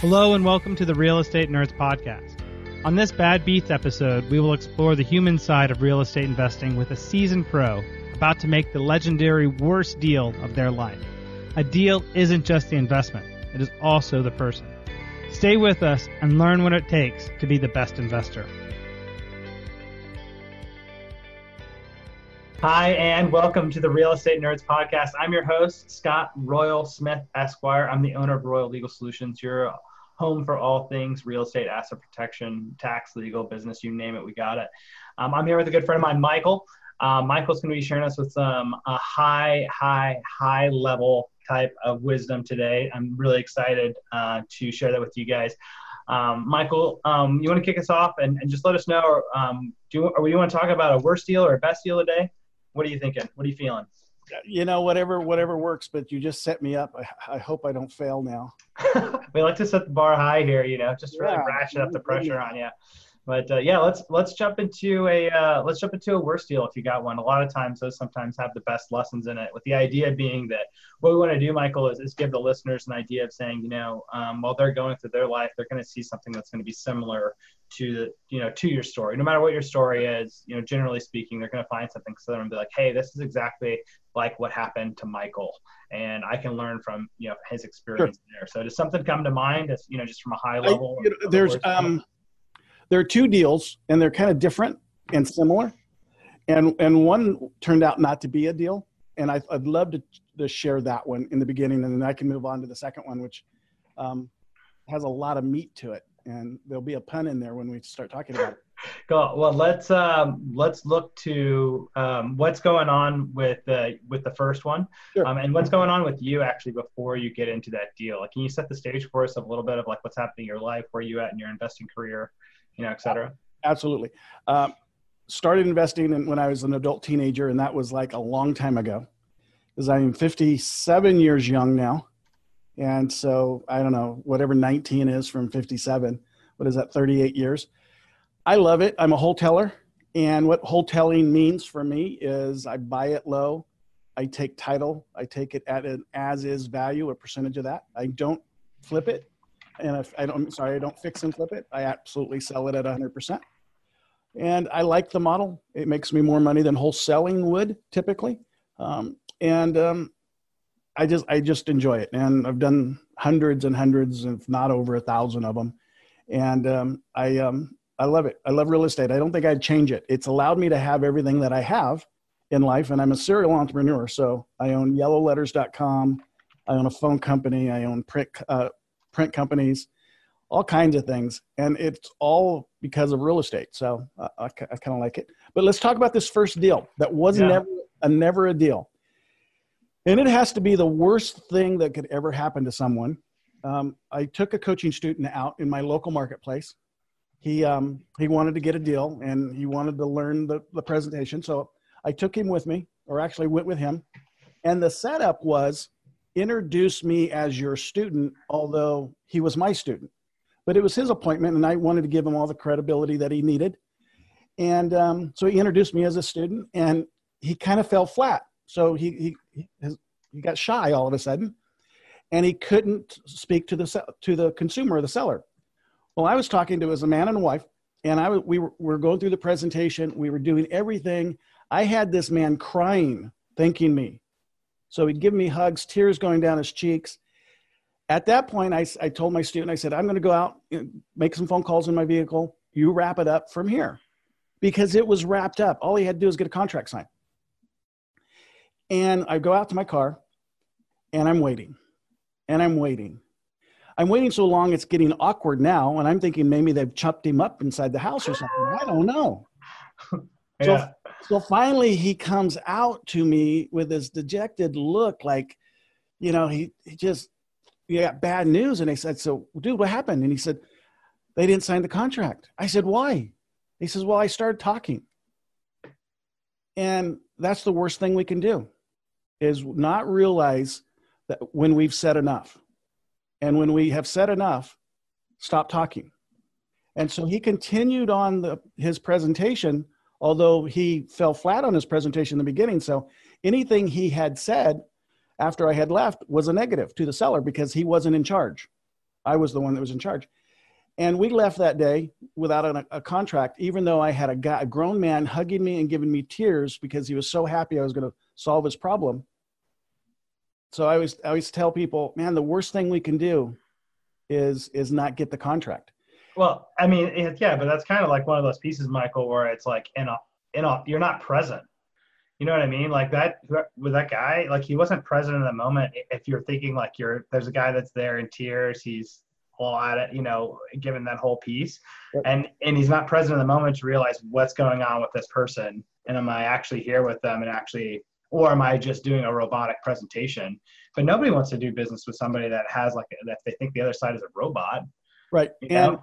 Hello and welcome to the Real Estate Nerds Podcast. On this Bad Beats episode, we will explore the human side of real estate investing with a seasoned pro about to make the legendary worst deal of their life. A deal isn't just the investment, it is also the person. Stay with us and learn what it takes to be the best investor. Hi, and welcome to the Real Estate Nerds Podcast. I'm your host, Scott Royal Smith, Esquire. I'm the owner of Royal Legal Solutions, your home for all things real estate, asset protection, tax, legal, business, you name it, we got it. I'm here with a good friend of mine, Michael. Michael's going to be sharing us with some high level type of wisdom today. I'm really excited to share that with you guys. Michael, you want to kick us off and just let us know, do you want to talk about a worst deal or a best deal today? What are you thinking? What are you feeling? You know, whatever works, but you just set me up. I hope I don't fail now. We like to set the bar high here, just really ratchet up the pressure on you. But let's jump into a worst deal if you got one. A lot of times those sometimes have the best lessons in it, with the idea being that what we want to do, Michael, is give the listeners an idea of saying, while they're going through their life, they're going to see something that's going to be similar to your story. No matter what your story is, generally speaking, they're going to find something similar and be like, hey, this is exactly like what happened to Michael, and I can learn from his experience there. So does something come to mind as just from a high level? There are two deals, and they're kind of different and similar, and one turned out not to be a deal, and I'd love to share that one in the beginning, and then I can move on to the second one, which has a lot of meat to it, and there'll be a pun in there when we start talking about it. Cool. Well, let's look to what's going on with the first one, sure. And what's going on with you actually before you get into that deal. Can you set the stage for us of a little bit of like what's happening in your life, where you at in your investing career, et cetera? Absolutely. Started investing when I was an adult teenager, and that was like a long time ago, because I'm 57 years young now. And so I don't know, whatever 19 is from 57, what is that, 38 years? I love it. I'm a wholesaler. And what wholesaling means for me is I buy it low. I take title. I take it at an as-is value, a percentage of that. I don't flip it. And I don't fix and flip it. I absolutely sell it at 100%. And I like the model. It makes me more money than wholesaling would typically. I just enjoy it. And I've done hundreds and hundreds, if not over 1,000 of them. And I love it. I love real estate. I don't think I'd change it. It's allowed me to have everything that I have in life. And I'm a serial entrepreneur. So I own yellowletters.com. I own a phone company. I own print companies, all kinds of things. And it's all because of real estate. So I kind of like it. But let's talk about this first deal. That was never a deal. And it has to be the worst thing that could ever happen to someone. I took a coaching student out in my local marketplace. He wanted to get a deal, and he wanted to learn the presentation. So I took him with me, or actually went with him. And the setup was, introduce me as your student, although he was my student. But it was his appointment, and I wanted to give him all the credibility that he needed. And so he introduced me as a student, and he kind of fell flat. So he got shy all of a sudden, and he couldn't speak to the consumer or the seller. Well, I was talking to as a man and a wife, and we were going through the presentation. We were doing everything. I had this man crying, thanking me. So he'd give me hugs, tears going down his cheeks. At that point, I told my student, I said, I'm going to go out, make some phone calls in my vehicle. You wrap it up from here, because it was wrapped up. All he had to do was get a contract signed. And I go out to my car, and I'm waiting, and I'm waiting. I'm waiting so long, it's getting awkward now. And I'm thinking maybe they've chopped him up inside the house or something. I don't know. Yeah. So finally he comes out to me with this dejected look, like, he got bad news. And I said, so dude, what happened? And he said, they didn't sign the contract. I said, why? He says, well, I started talking. And that's the worst thing we can do, is not realize that when we've said enough. And when we have said enough, stop talking. And so he continued on his presentation, although he fell flat on his presentation in the beginning. So anything he had said after I had left was a negative to the seller, because he wasn't in charge. I was the one that was in charge. And we left that day without a contract, even though I had a grown man hugging me and giving me tears because he was so happy I was going to solve his problem. So I always tell people, man, the worst thing we can do is not get the contract. Well, I mean, yeah, but that's kind of like one of those pieces, Michael, where it's like you're not present. You know what I mean? Like that with that guy, like he wasn't present in the moment. If you're thinking like there's a guy that's there in tears, he's all at it, given that whole piece, Yep. and he's not present in the moment to realize what's going on with this person, and am I actually here with them, or am I just doing a robotic presentation? But nobody wants to do business with somebody that has that they think the other side is a robot. Right. And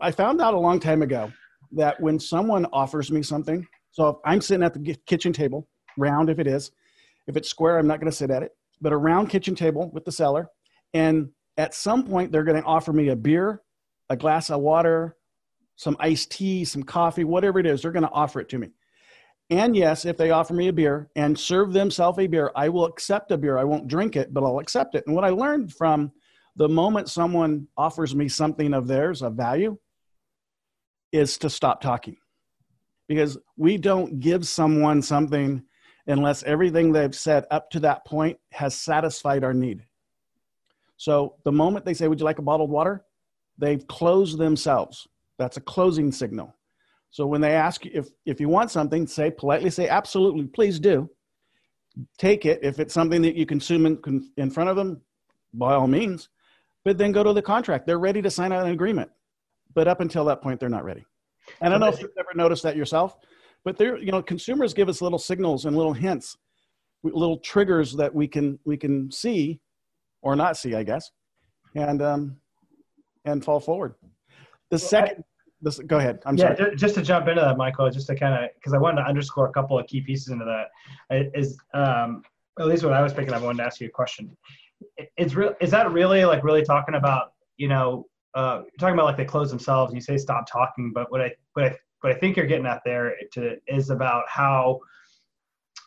I found out a long time ago that when someone offers me something, so if I'm sitting at the kitchen table, round if it is, if it's square, I'm not going to sit at it, but a round kitchen table with the seller, and at some point they're going to offer me a beer, a glass of water, some iced tea, some coffee, whatever it is, they're going to offer it to me. And yes, if they offer me a beer and serve themselves a beer, I will accept a beer. I won't drink it, but I'll accept it. And what I learned from the moment someone offers me something of theirs, of value, is to stop talking. Because we don't give someone something unless everything they've said up to that point has satisfied our need. So the moment they say, would you like a bottled water? They've closed themselves. That's a closing signal. So when they ask you if you want something, politely say, absolutely, please do. Take it. If it's something that you consume in front of them, by all means, but then go to the contract. They're ready to sign an agreement. But up until that point, they're not ready. And I don't know if you've ever noticed that yourself, but consumers give us little signals and little hints, little triggers that we can see or not see, I guess, and fall forward. Go ahead. I'm sorry. Just to jump into that, Michael, just to kind of, because I wanted to underscore a couple of key pieces into that, is at least what I was picking up. I wanted to ask you a question. Is that really talking about, you're talking about like they close themselves and you say stop talking, but what I think you're getting at there is about how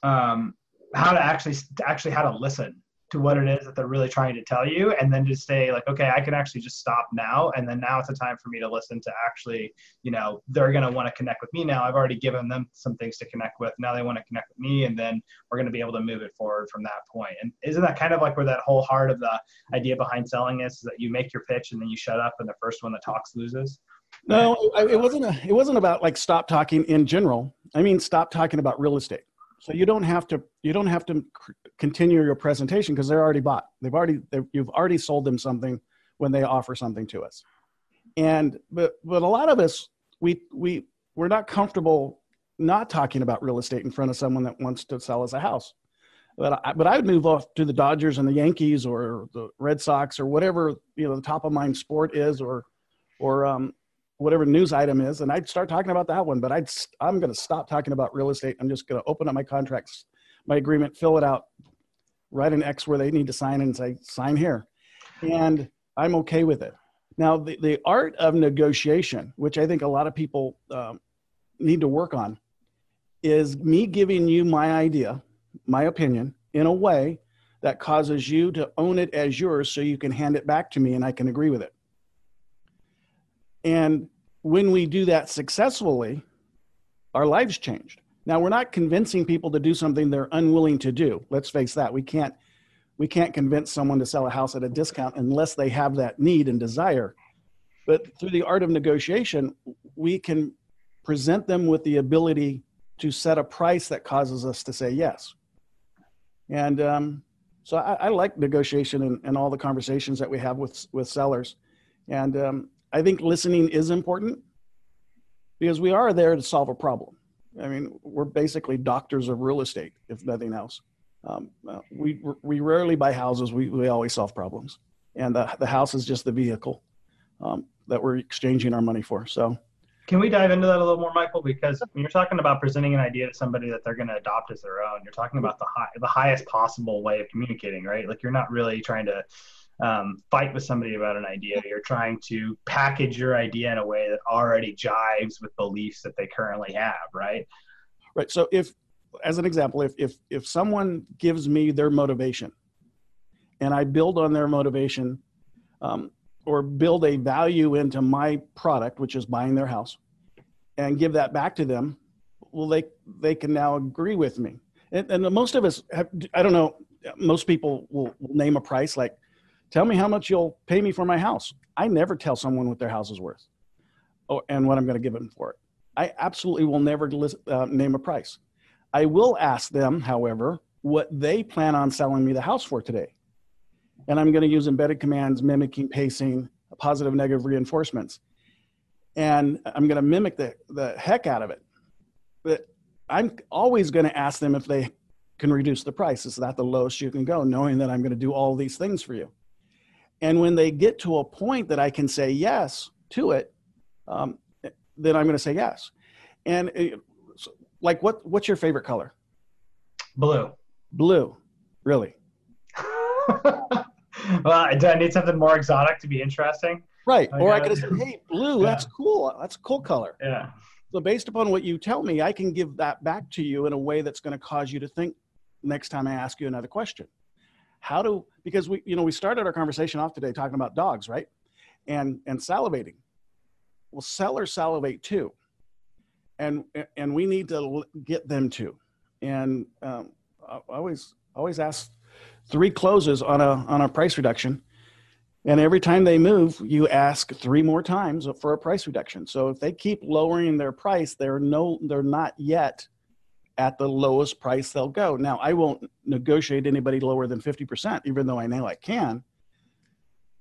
to actually how to listen to what it is that they're really trying to tell you, and then just say like, okay, I can actually just stop now, and then now it's a time for me to listen to actually, they're going to want to connect with me now. I've already given them some things to connect with. Now they want to connect with me, and then we're going to be able to move it forward from that point. And isn't that kind of like where that whole heart of the idea behind selling is that you make your pitch and then you shut up and the first one that talks loses? No, it wasn't about like stop talking in general. I mean, stop talking about real estate. So you don't have to continue your presentation because they're already bought. You've already sold them something when they offer something to us. But a lot of us, we're not comfortable not talking about real estate in front of someone that wants to sell us a house. But I would move off to the Dodgers and the Yankees or the Red Sox or whatever, the top of mind sport is, or whatever news item is, and I'd start talking about that one, but I'm going to stop talking about real estate. I'm just going to open up my contracts, my agreement, fill it out, write an X where they need to sign and say, sign here. And I'm okay with it. Now, the art of negotiation, which I think a lot of people need to work on, is me giving you my idea, my opinion, in a way that causes you to own it as yours so you can hand it back to me and I can agree with it. And when we do that successfully, our lives changed. Now, we're not convincing people to do something they're unwilling to do. Let's face that. We can't convince someone to sell a house at a discount unless they have that need and desire. But through the art of negotiation, we can present them with the ability to set a price that causes us to say yes. And so I like negotiation and all the conversations that we have with sellers. And I think listening is important because we are there to solve a problem. I mean, we're basically doctors of real estate, if nothing else. We rarely buy houses. We always solve problems. And the house is just the vehicle that we're exchanging our money for. So, can we dive into that a little more, Michael? Because when you're talking about presenting an idea to somebody that they're going to adopt as their own, you're talking about the highest possible way of communicating, right? Like you're not really trying to fight with somebody about an idea. You're trying to package your idea in a way that already jives with beliefs that they currently have, right? Right. So as an example, if someone gives me their motivation and I build on their motivation, or build a value into my product, which is buying their house, and give that back to them, well, they can now agree with me. And most of us have, I don't know, most people will name a price like, tell me how much you'll pay me for my house. I never tell someone what their house is worth and what I'm going to give them for it. I absolutely will never name a price. I will ask them, however, what they plan on selling me the house for today. And I'm going to use embedded commands, mimicking, pacing, positive, negative reinforcements. And I'm going to mimic the heck out of it. But I'm always going to ask them if they can reduce the price. Is that the lowest you can go, knowing that I'm going to do all these things for you? And when they get to a point that I can say yes to it, then I'm going to say yes. And like, what's your favorite color? Blue. Blue, really? Well, do I need something more exotic to be interesting? Right. Or I could have said, hey, blue, Yeah. that's cool. That's a cool color. Yeah. So based upon what you tell me, I can give that back to you in a way that's going to cause you to think next time I ask you another question. Because we started our conversation off today talking about dogs, right? And salivating. Well, sellers salivate too. And we need to get them to. And I always ask 3 closes on a price reduction. And every time they move, you ask 3 more times for a price reduction. So if they keep lowering their price, they're not yet at the lowest price they'll go. Now, I won't negotiate anybody lower than 50%, even though I know I can.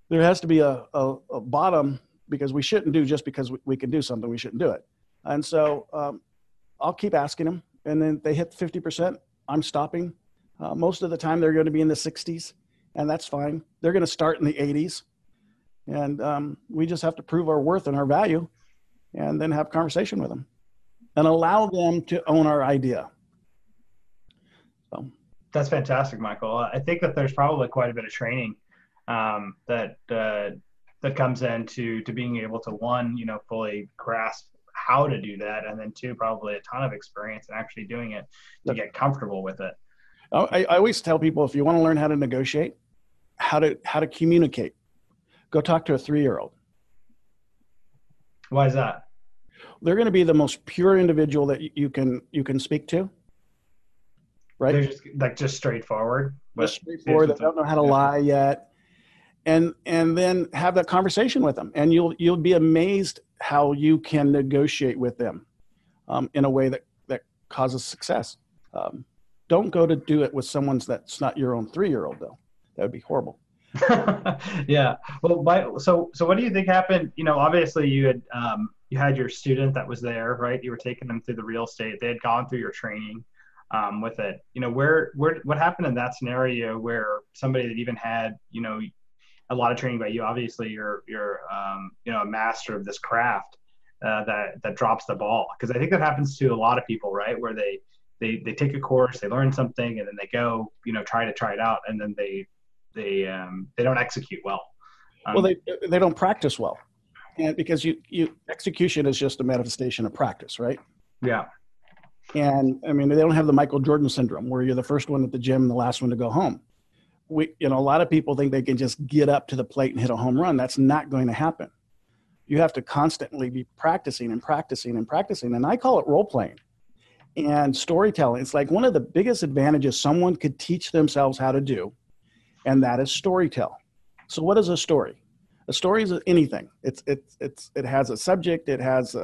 There has to be a bottom, because we shouldn't do just because we can do something, we shouldn't do it. And so I'll keep asking them. And then they hit 50%, I'm stopping. Most of the time they're going to be in the 60s, and that's fine. They're going to start in the 80s. And we just have to prove our worth and our value, and then have a conversation with them and allow them to own our idea. So that's fantastic, Michael. I think that there's probably quite a bit of training that comes into being able to, one, fully grasp how to do that, and then 2, probably a ton of experience in actually doing it to get comfortable with it. I always tell people, if you want to learn how to negotiate, how to communicate, go talk to a 3-year-old. Why is that? They're going to be the most pure individual that you can speak to. Right? They're just straightforward. Just straightforward. They don't know how to lie yet. And then have that conversation with them, and you'll be amazed how you can negotiate with them in a way that causes success. Don't go to do it with someone that's not your own 3-year-old, though. That would be horrible. Yeah. Well, so what do you think happened? Obviously you had your student that was there, right? You were taking them through the real estate. They had gone through your training with it. What happened in that scenario where somebody that even had, a lot of training by you, obviously you're a master of this craft, that drops the ball? Because I think that happens to a lot of people, right? Where they take a course, they learn something, and then they go, try it out, and then they don't execute well. Well, they don't practice well, and because execution is just a manifestation of practice, right? Yeah. And I mean, they don't have the Michael Jordan syndrome where you're the first one at the gym and the last one to go home. A lot of people think they can just get up to the plate and hit a home run. That's not going to happen. You have to constantly be practicing and practicing and practicing. And I call it role playing and storytelling. It's like one of the biggest advantages someone could teach themselves how to do, and that is storytell. So what is a story? A story is anything. It has a subject. It has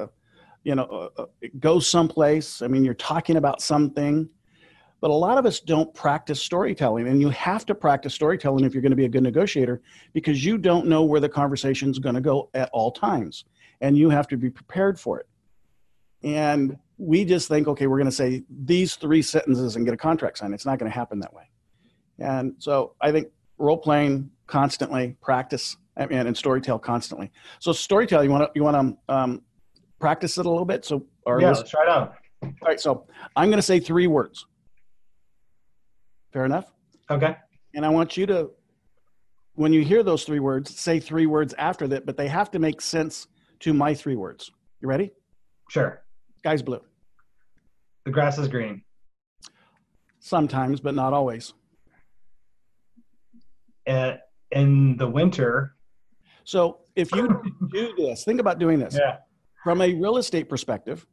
it goes someplace. I mean, you're talking about something. But a lot of us don't practice storytelling, and you have to practice storytelling if you're going to be a good negotiator, because you don't know where the conversation is going to go at all times, and you have to be prepared for it. And we just think, okay, we're going to say these 3 sentences and get a contract signed. It's not going to happen that way. And so I think role playing constantly, practice, and storytell constantly. So storytell, you want to practice it a little bit? Let's try it out. All right, so I'm going to say 3 words. Fair enough? Okay. And I want you to, when you hear those 3 words, say 3 words after that, but they have to make sense to my 3 words. You ready? Sure. Sky's blue. The grass is green. Sometimes, but not always. In the winter. So if you do this, think about doing this Yeah. from a real estate perspective.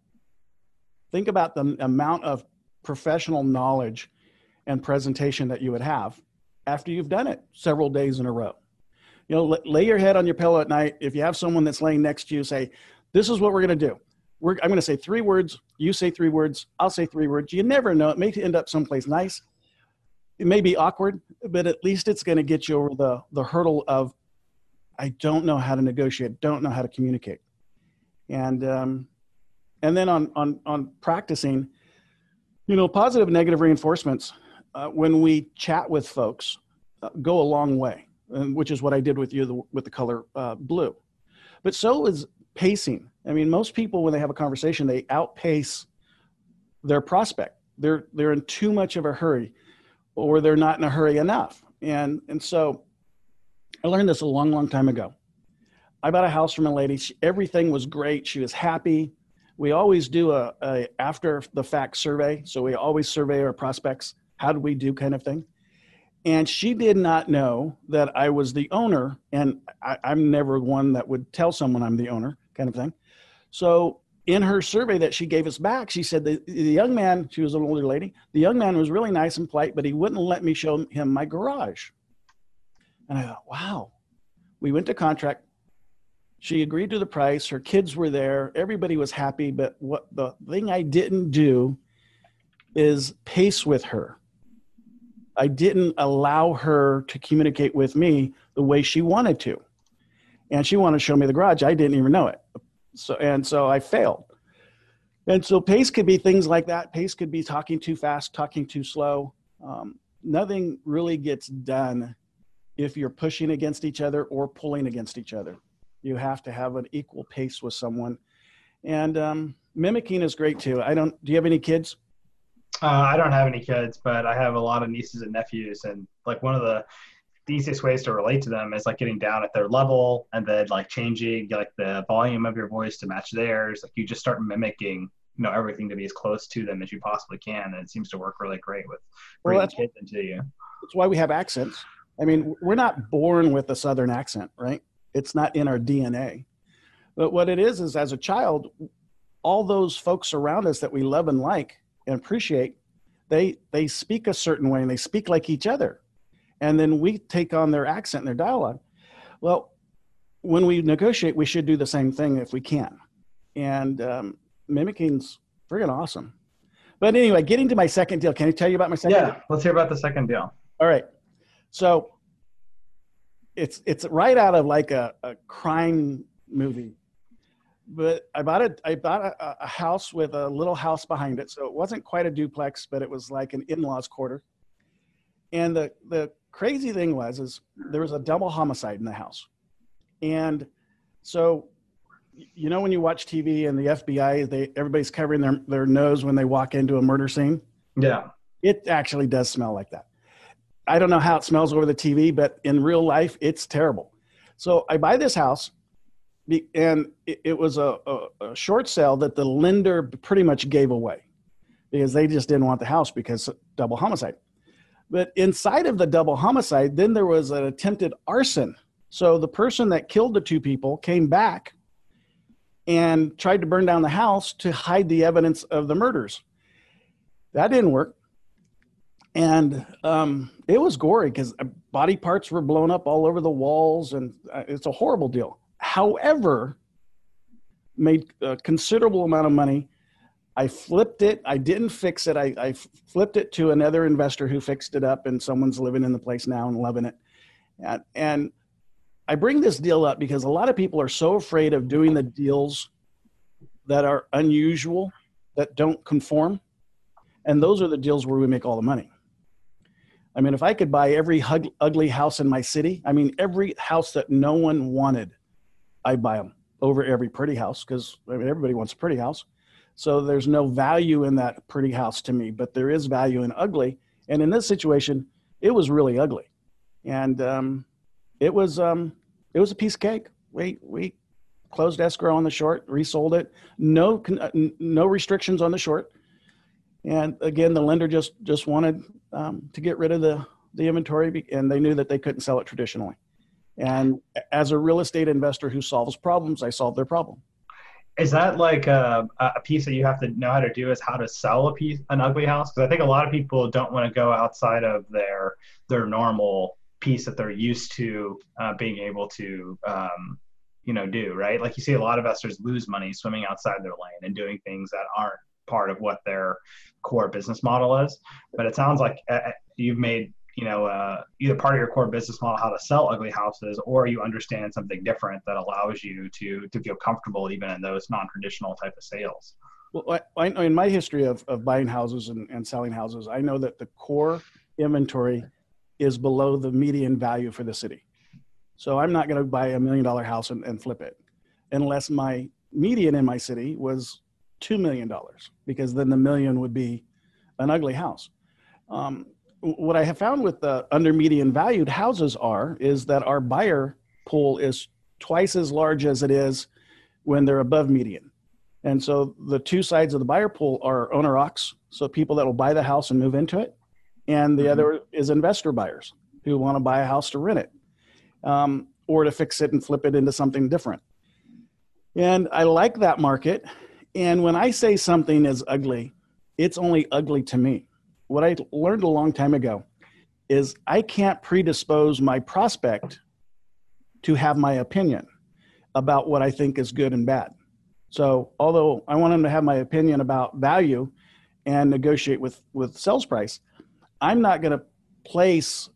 Think about the amount of professional knowledge and presentation that you would have after you've done it several days in a row. You know, lay your head on your pillow at night. If you have someone that's laying next to you, say, this is what we're going to do. I'm going to say 3 words. You say 3 words. I'll say 3 words. You never know. It may end up someplace nice. It may be awkward, but at least it's going to get you over the hurdle of, I don't know how to negotiate, don't know how to communicate. And then on practicing, you know, positive and negative reinforcements, when we chat with folks, go a long way, which is what I did with you with the color blue. But so is pacing. I mean, most people, when they have a conversation, they outpace their prospect. They're in too much of a hurry, or they're not in a hurry enough. And so I learned this a long, long time ago. I bought a house from a lady. Everything was great. She was happy. We always do a after the fact survey. So we always survey our prospects. How did we do, kind of thing. And she did not know that I was the owner. And I'm never one that would tell someone I'm the owner, kind of thing. So in her survey that she gave us back, she said the young man, she was an older lady, the young man was really nice and polite, but he wouldn't let me show him my garage. And I thought, wow. We went to contract. She agreed to the price. Her kids were there. Everybody was happy. But what the thing I didn't do is pace with her. I didn't allow her to communicate with me the way she wanted to. And she wanted to show me the garage. I didn't even know it. So I failed. And so pace could be things like that. Pace could be talking too fast, talking too slow. Nothing really gets done if you're pushing against each other or pulling against each other. You have to have an equal pace with someone. And mimicking is great too. Do you have any kids? I don't have any kids, but I have a lot of nieces and nephews. And like one of the easiest ways to relate to them is like getting down at their level and then like changing like the volume of your voice to match theirs. Like you just start mimicking, you know, everything to be as close to them as you possibly can. And it seems to work really great with bringing kids into you. That's why we have accents. I mean, we're not born with a Southern accent, right? It's not in our DNA. But what it is as a child, all those folks around us that we love and like and appreciate, they speak a certain way and they speak like each other. And then we take on their accent and their dialogue. Well, when we negotiate, we should do the same thing if we can. And mimicing's friggin' awesome. But anyway, getting to my second deal. Can I tell you about my second deal? Yeah, let's hear about the second deal. All right. So it's right out of like a crime movie. But I bought a house with a little house behind it. So it wasn't quite a duplex, but it was like an in-laws quarter. And the crazy thing is there was a double homicide in the house. And so, you know, when you watch TV and the FBI, everybody's covering their nose when they walk into a murder scene. Yeah. It actually does smell like that. I don't know how it smells over the TV, but in real life, it's terrible. So I buy this house, and it was a short sale that the lender pretty much gave away because they just didn't want the house because double homicide. But inside of the double homicide, then there was an attempted arson. So the person that killed the 2 people came back and tried to burn down the house to hide the evidence of the murders. That didn't work. And it was gory because body parts were blown up all over the walls, and it's a horrible deal. However, made a considerable amount of money. I flipped it. I didn't fix it. I flipped it to another investor who fixed it up, and someone's living in the place now and loving it. And I bring this deal up because a lot of people are so afraid of doing the deals that are unusual, that don't conform. And those are the deals where we make all the money. I mean, if I could buy every ugly house in my city, I mean, every house that no one wanted, I'd buy them over every pretty house because everybody wants a pretty house. So there's no value in that pretty house to me, but there is value in ugly. And in this situation, it was really ugly. And it was a piece of cake. We closed escrow on the short, resold it. No restrictions on the short. And again, the lender just wanted to get rid of the inventory, and they knew that they couldn't sell it traditionally. And as a real estate investor who solves problems, I solve their problem. Is that like a piece that you have to know how to do, is how to sell an ugly house? Because I think a lot of people don't want to go outside of their normal piece that they're used to being able to do, right? Like you see a lot of investors lose money swimming outside their lane and doing things that aren't part of what their core business model is. But it sounds like you've made either part of your core business model how to sell ugly houses, or you understand something different that allows you to feel comfortable even in those non-traditional type of sales. Well, in my history of buying houses and selling houses, I know that the core inventory is below the median value for the city. So I'm not going to buy $1 million house and flip it unless my median in my city was $2 million, because then the million would be an ugly house. What I have found with the under median valued houses is that our buyer pool is twice as large as it is when they're above median. And so the two sides of the buyer pool are owner occs, so people that will buy the house and move into it. And the other is investor buyers who want to buy a house to rent it, or to fix it and flip it into something different. And I like that market. And when I say something is ugly, it's only ugly to me. What I learned a long time ago is I can't predispose my prospect to have my opinion about what I think is good and bad. So although I want them to have my opinion about value and negotiate with sales price, I'm not going to place,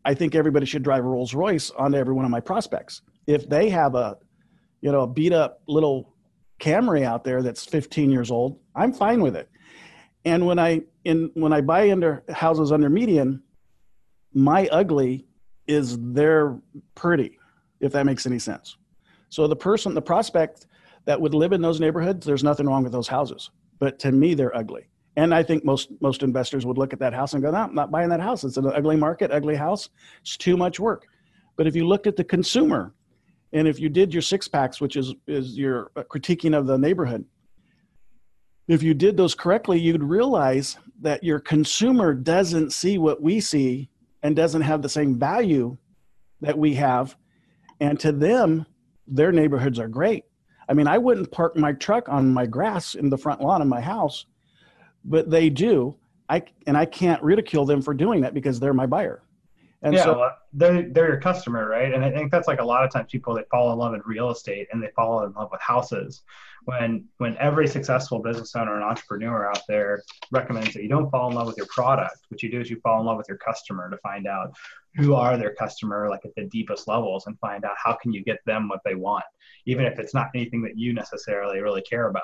I think everybody should drive a Rolls Royce onto every one of my prospects. If they have a beat up little Camry out there that's 15 years old, I'm fine with it. And when I buy into houses under median, my ugly is their pretty, if that makes any sense. So the prospect that would live in those neighborhoods, there's nothing wrong with those houses. But to me, they're ugly. And I think most investors would look at that house and go, no, I'm not buying that house. It's an ugly market, ugly house. It's too much work. But if you looked at the consumer, and if you did your six packs, which is your critiquing of the neighborhood, if you did those correctly, you'd realize that your consumer doesn't see what we see and doesn't have the same value that we have. And to them, their neighborhoods are great. I mean, I wouldn't park my truck on my grass in the front lawn of my house, but they do. I can't ridicule them for doing that because they're my buyer. And well, they're your customer, right? And I think that's like a lot of times people, they fall in love with real estate and they fall in love with houses. When every successful business owner and entrepreneur out there recommends that you don't fall in love with your product, what you do is you fall in love with your customer to find out who are their customer, like at the deepest levels, and find out how can you get them what they want, even if it's not anything that you necessarily really care about,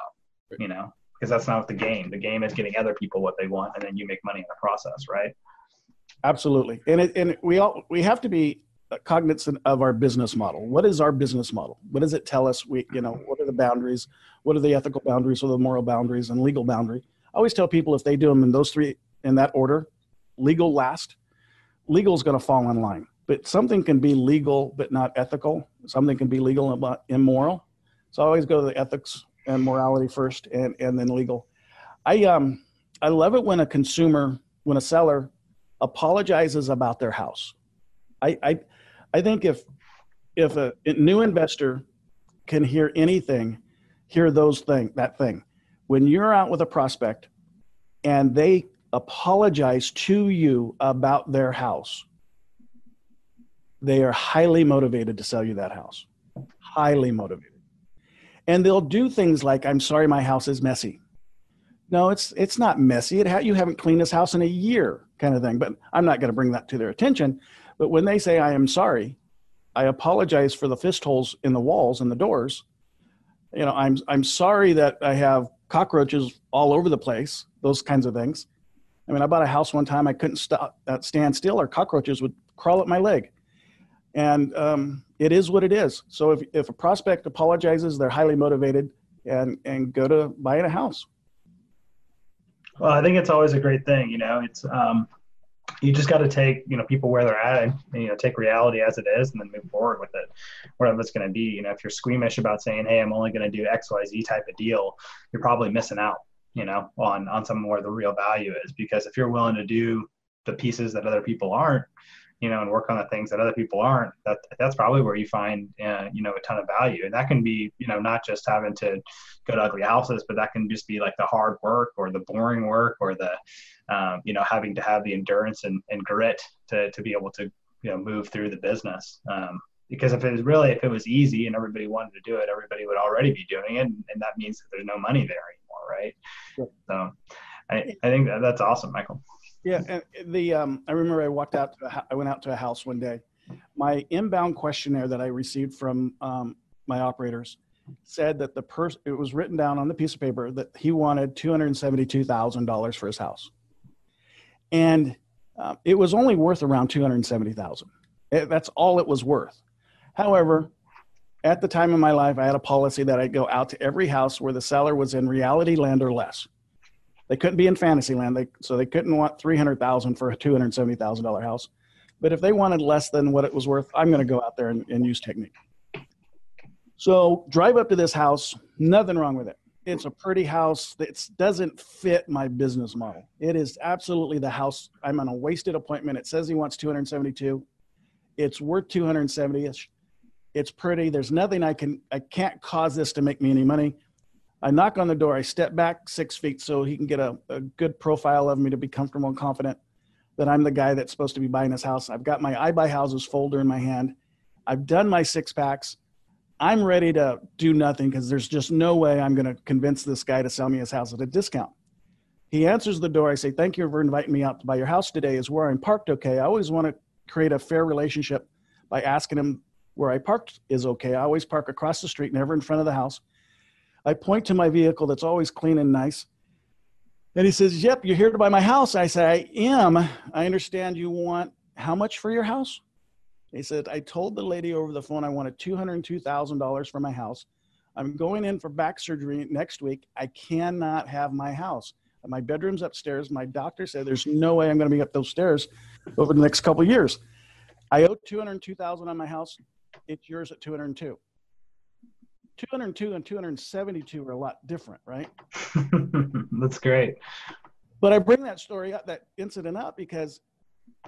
because that's not the game. The game is getting other people what they want, and then you make money in the process, right? Absolutely. And we have to be cognizant of our business model. What is our business model? What does it tell us? What are the boundaries? What are the ethical boundaries, or the moral boundaries and legal boundary? I always tell people, if they do them in those three, in that order, legal last, legal is going to fall in line. But something can be legal but not ethical. Something can be legal but immoral. So I always go to the ethics and morality first, and then legal. I love it when a seller apologizes about their house. I think if a new investor can hear that thing, when you're out with a prospect and they apologize to you about their house, they are highly motivated to sell you that house. Highly motivated. And they'll do things like, I'm sorry, my house is messy. No, it's not messy. You haven't cleaned this house in a year, kind of thing. But I'm not going to bring that to their attention. But when they say, I am sorry, I apologize for the fist holes in the walls and the doors. I'm sorry that I have cockroaches all over the place, those kinds of things. I mean, I bought a house one time, I couldn't stand still, or cockroaches would crawl up my leg. And it is what it is. So if a prospect apologizes, they're highly motivated and go to buying a house. Well, I think it's always a great thing. It's you just got to take people where they're at, and take reality as it is, and then move forward with it, whatever it's going to be. If you're squeamish about saying, hey, I'm only going to do XYZ type of deal, you're probably missing out on some where the real value is. Because if you're willing to do the pieces that other people aren't, and work on the things that other people aren't, that's probably where you find, a ton of value. And that can be, not just having to go to ugly houses, but that can just be like the hard work or the boring work or the, having to have the endurance and grit to be able to, move through the business. Because if it was easy and everybody wanted to do it, everybody would already be doing it. And that means that there's no money there anymore. Right. Sure. So I think that's awesome, Michael. Yeah, and I remember I went out to a house one day. My inbound questionnaire that I received from my operators said that it was written down on the piece of paper that he wanted $272,000 for his house, and it was only worth around $270,000. That's all it was worth. However, at the time in my life, I had a policy that I'd go out to every house where the seller was in reality land or less. They couldn't be in fantasy land, so they couldn't want $300,000 for a $270,000 house. But if they wanted less than what it was worth, I'm going to go out there and use technique. So drive up to this house, nothing wrong with it. It's a pretty house. It doesn't fit my business model. It is absolutely the house. I'm on a wasted appointment. It says he wants 272. It's worth 270-ish. It's pretty. There's nothing I can't cause this to make me any money. I knock on the door. I step back 6 feet so he can get a good profile of me to be comfortable and confident that I'm the guy that's supposed to be buying this house. I've got my I Buy Houses folder in my hand. I've done my 6 packs. I'm ready to do nothing because there's just no way I'm going to convince this guy to sell me his house at a discount. He answers the door. I say, thank you for inviting me out to buy your house today. Is where I'm parked okay? I always want to create a fair relationship by asking him where I parked is okay. I always park across the street, never in front of the house. I point to my vehicle that's always clean and nice. And he says, yep, you're here to buy my house. I say, I am. I understand you want how much for your house? He said, I told the lady over the phone I wanted $202,000 for my house. I'm going in for back surgery next week. I cannot have my house. My bedroom's upstairs. My doctor said there's no way I'm going to be up those stairs over the next couple of years. I owe $202,000 on my house. It's yours at $202,000. 202 and 272 are a lot different, right? That's great. But I bring that story up, that incident up, because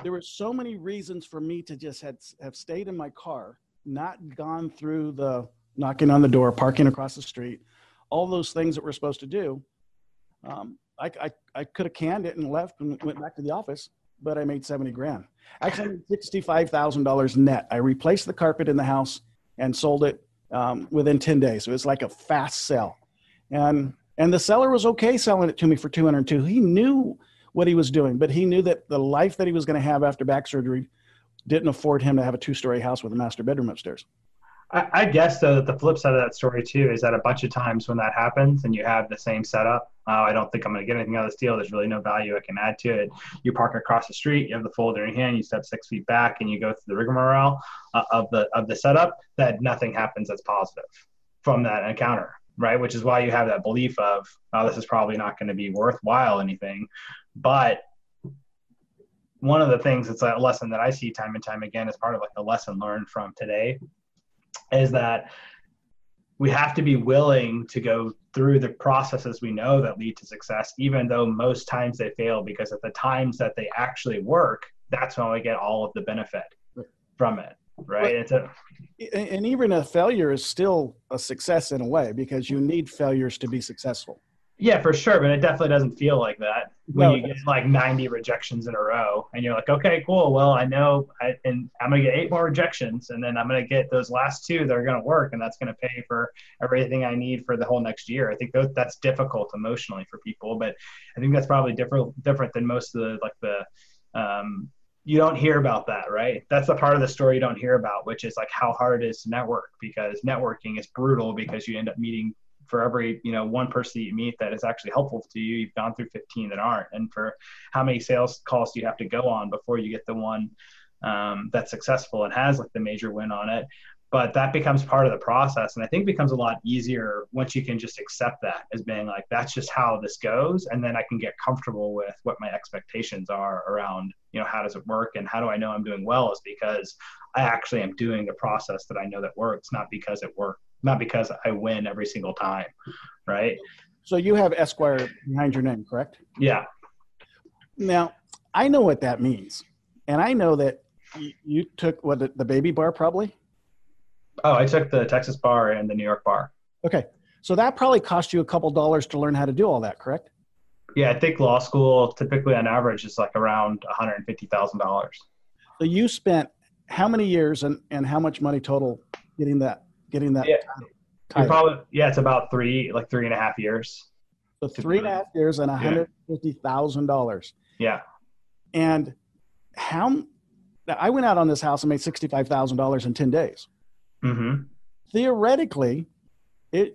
there were so many reasons for me to just have stayed in my car, not gone through the knocking on the door, parking across the street, all those things that we're supposed to do. I could have canned it and left and went back to the office, but I made $70,000. Actually, I made $65,000 net. I replaced the carpet in the house and sold it within 10 days. So it was like a fast sell. And the seller was okay selling it to me for $202,000. He knew what he was doing, but he knew that the life that he was going to have after back surgery didn't afford him to have a 2-story house with a master bedroom upstairs. I guess, though, that the flip side of that story, too, is that a bunch of times when that happens and you have the same setup, I don't think I'm going to get anything out of this deal. There's really no value I can add to it. You park across the street, you have the folder in your hand, you step 6 feet back, and you go through the rigmarole of the setup, that nothing happens that's positive from that encounter, right? Which is why you have that belief of, oh, this is probably not going to be worthwhile anything. But one of the things that's a lesson that I see time and time again as part of like the lesson learned from today is that we have to be willing to go through the processes we know that lead to success, even though most times they fail, because at the times that they actually work, that's when we get all of the benefit from it, right? And even a failure is still a success in a way, because you need failures to be successful. Yeah, for sure. But it definitely doesn't feel like that when you get like 90 rejections in a row and you're like, okay, cool. Well, I know and I'm going to get 8 more rejections, and then I'm going to get those last 2 that are going to work, and that's going to pay for everything I need for the whole next year. I think that's difficult emotionally for people, but I think that's probably different than most of you don't hear about that, right? That's the part of the story you don't hear about, which is like how hard it is to network, because networking is brutal, because you end up meeting for every, one person you meet that is actually helpful to you, you've gone through 15 that aren't. And for how many sales calls do you have to go on before you get the one that's successful and has like the major win on it? But that becomes part of the process. And I think it becomes a lot easier once you can just accept that as being like, that's just how this goes. And then I can get comfortable with what my expectations are around, how does it work and how do I know I'm doing well, is because I actually am doing the process that I know that works, not because it worked. Not because I win every single time, right? So you have Esquire behind your name, correct? Yeah. Now, I know what that means. And I know that you took the baby bar probably? Oh, I took the Texas bar and the New York bar. Okay. So that probably cost you a couple dollars to learn how to do all that, correct? Yeah, I think law school typically on average is like around $150,000. So you spent how many years and how much money total getting that Yeah, you're title? probably it's about 3.5 years. So 3.5 years and $150,000. Yeah. And I went out on this house and made $65,000 in 10 days. Mm-hmm. Theoretically,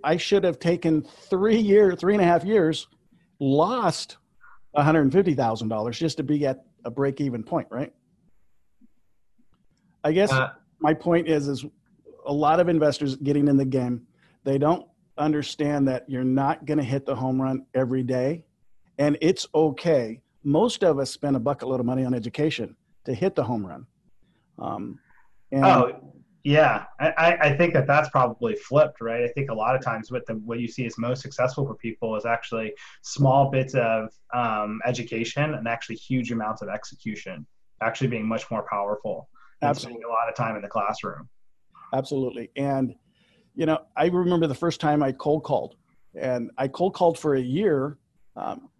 I should have taken 3.5 years, lost $150,000 just to be at a break-even point, right? I guess my point is a lot of investors getting in the game, they don't understand that you're not going to hit the home run every day, and it's okay. Most of us spend a bucket load of money on education to hit the home run. Yeah. I think that's probably flipped, right? I think a lot of times what you see is most successful for people is actually small bits of education and actually huge amounts of execution, actually being much more powerful than spending a lot of time in the classroom. Absolutely. And, I remember the first time I cold called, and I cold called for a year.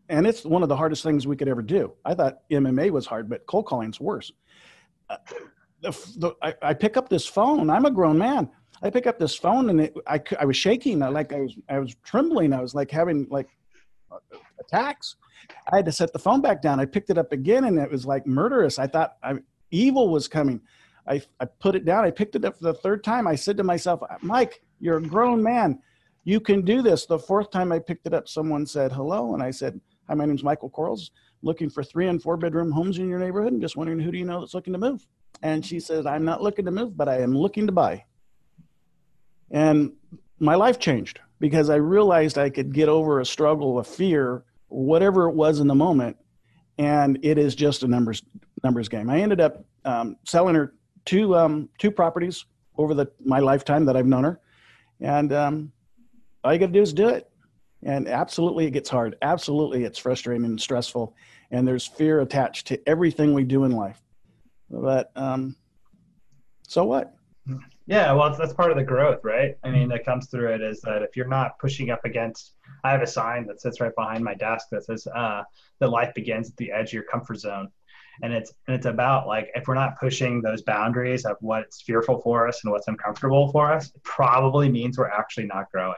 And it's one of the hardest things we could ever do. I thought MMA was hard, but cold calling's worse. I pick up this phone. I'm a grown man. I pick up this phone and I was shaking. I was trembling. I was like having attacks. I had to set the phone back down. I picked it up again and it was like murderous. I thought evil was coming. I put it down. I picked it up for the third time. I said to myself, Mike, you're a grown man. You can do this. The fourth time I picked it up, someone said hello. And I said, hi, my name's Michael Quarles. Looking for 3 and 4 bedroom homes in your neighborhood and just wondering who do you know that's looking to move? And she says, I'm not looking to move, but I am looking to buy. And my life changed because I realized I could get over a struggle, a fear, whatever it was in the moment. And it is just a numbers game. I ended up selling her two properties over my lifetime that I've known her. And all you got to do is do it. And absolutely, it gets hard. Absolutely, it's frustrating and stressful. And there's fear attached to everything we do in life. But so what? Yeah, well, that's part of the growth, right? I mean, that comes through it is that if you're not pushing up against, I have a sign that sits right behind my desk that says that life begins at the edge of your comfort zone. And it's about like, if we're not pushing those boundaries of what's fearful for us and what's uncomfortable for us, it probably means we're actually not growing.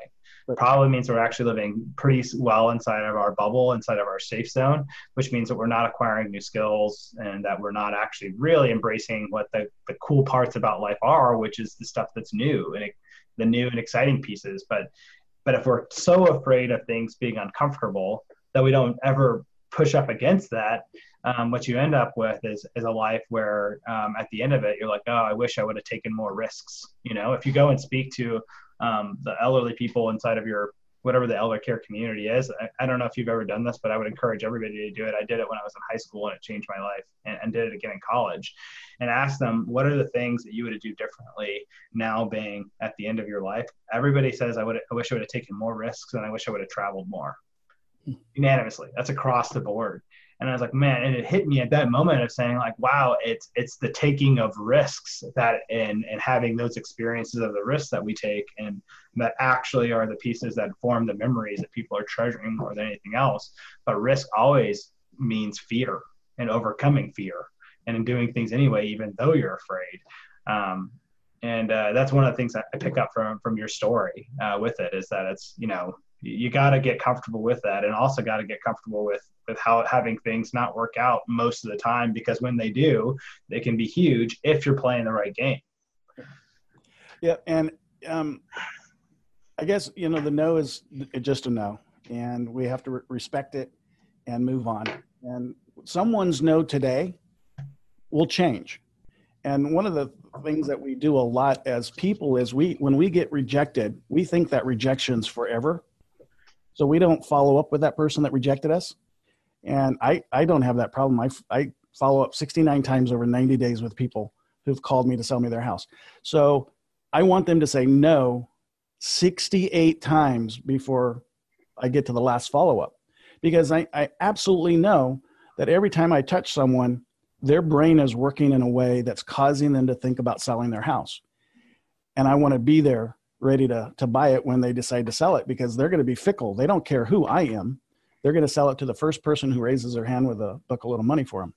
It probably means we're actually living pretty well inside of our bubble, inside of our safe zone, which means that we're not acquiring new skills and that we're not actually really embracing what the cool parts about life are, which is the stuff that's new and the new and exciting pieces. But if we're so afraid of things being uncomfortable that we don't ever push up against that, what you end up with is a life where at the end of it, you're like, oh, I wish I would have taken more risks. If you go and speak to the elderly people inside of your, whatever the elder care community is. I don't know if you've ever done this, but I would encourage everybody to do it. I did it when I was in high school and it changed my life, and did it again in college, and ask them, what are the things that you would do differently now being at the end of your life? Everybody says, I wish I would have taken more risks and I wish I would have traveled more. Unanimously. That's across the board. And I was like, man, and it hit me at that moment of saying like, wow, it's the taking of risks that and having those experiences of the risks that we take and that actually are the pieces that form the memories that people are treasuring more than anything else. But risk always means fear and overcoming fear and in doing things anyway, even though you're afraid. And that's one of the things that I pick up from your story with it, is that it's, you got to get comfortable with that, and also got to get comfortable with how having things not work out most of the time, because when they do, they can be huge if you're playing the right game. Yeah. And I guess, the no is just a no, and we have to respect it and move on. And someone's no today will change. And one of the things that we do a lot as people is when we get rejected, we think that rejection's forever. So we don't follow up with that person that rejected us. And I don't have that problem. I follow up 69 times over 90 days with people who've called me to sell me their house. So I want them to say no 68 times before I get to the last follow-up, because I absolutely know that every time I touch someone, their brain is working in a way that's causing them to think about selling their house. And I want to be there ready to buy it when they decide to sell it, because they're going to be fickle. They don't care who I am. They're going to sell it to the first person who raises their hand with a buckload of money for them.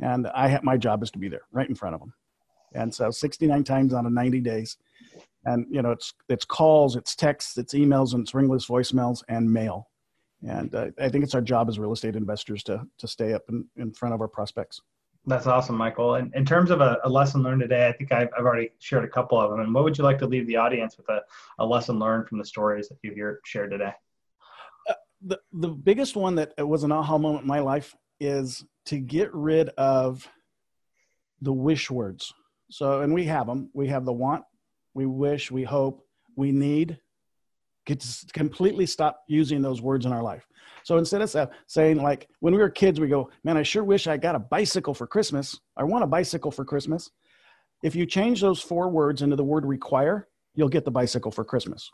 And my job is to be there right in front of them. And so 69 times out of 90 days. And, you know, it's calls, it's texts, it's emails, and it's ringless voicemails and mail. And I think it's our job as real estate investors to stay up in front of our prospects. That's awesome, Michael. And in terms of a lesson learned today, I think I've already shared a couple of them. And what would you like to leave the audience with a lesson learned from the stories that you've shared today? The biggest one that was an aha moment in my life is to get rid of the wish words. So, and we have them. We have the want, we wish, we hope, we need. Completely stop using those words in our life. So instead of saying, like, when we were kids, we go, man, I sure wish I got a bicycle for Christmas. I want a bicycle for Christmas. If you change those 4 words into the word require, you'll get the bicycle for Christmas.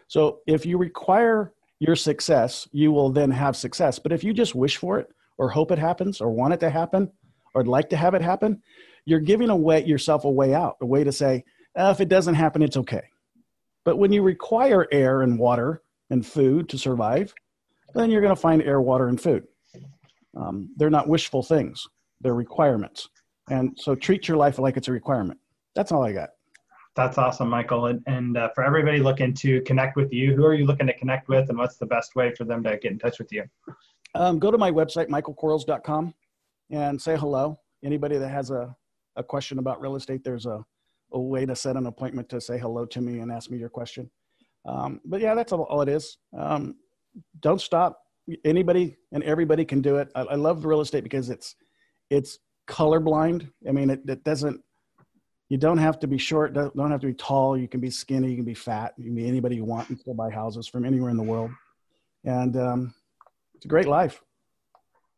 So if you require your success, you will then have success. But if you just wish for it or hope it happens or want it to happen or like to have it happen, you're giving yourself a way out, a way to say, if it doesn't happen, it's okay. But when you require air and water and food to survive, then you're going to find air, water, and food. They're not wishful things. They're requirements. And so treat your life like it's a requirement. That's all I got. That's awesome, Michael. And for everybody looking to connect with you, who are you looking to connect with, and what's the best way for them to get in touch with you? Go to my website, michaelquarles.com, and say hello. Anybody that has a question about real estate, there's a way to set an appointment to say hello to me and ask me your question. But yeah, that's all it is. Don't stop. Anybody and everybody can do it. I love real estate because it's colorblind. I mean, it doesn't, you don't have to be short, don't have to be tall. You can be skinny, you can be fat, you can be anybody you want and still buy houses from anywhere in the world. And it's a great life.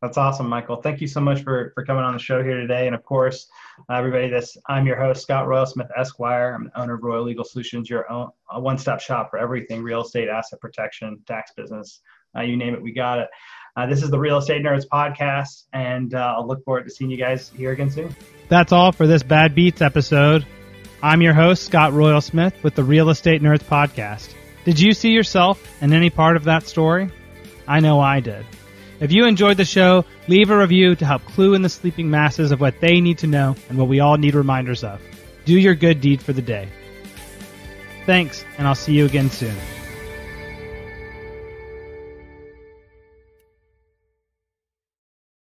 That's awesome, Michael. Thank you so much for coming on the show here today. And of course, everybody, I'm your host, Scott Royal Smith, Esquire. I'm the owner of Royal Legal Solutions, a one-stop shop for everything real estate, asset protection, tax business, you name it, we got it. This is the Real Estate Nerds podcast, and I'll look forward to seeing you guys here again soon. That's all for this Bad Beats episode. I'm your host, Scott Royal Smith, with the Real Estate Nerds podcast. Did you see yourself in any part of that story? I know I did. If you enjoyed the show, leave a review to help clue in the sleeping masses of what they need to know and what we all need reminders of. Do your good deed for the day. Thanks, and I'll see you again soon.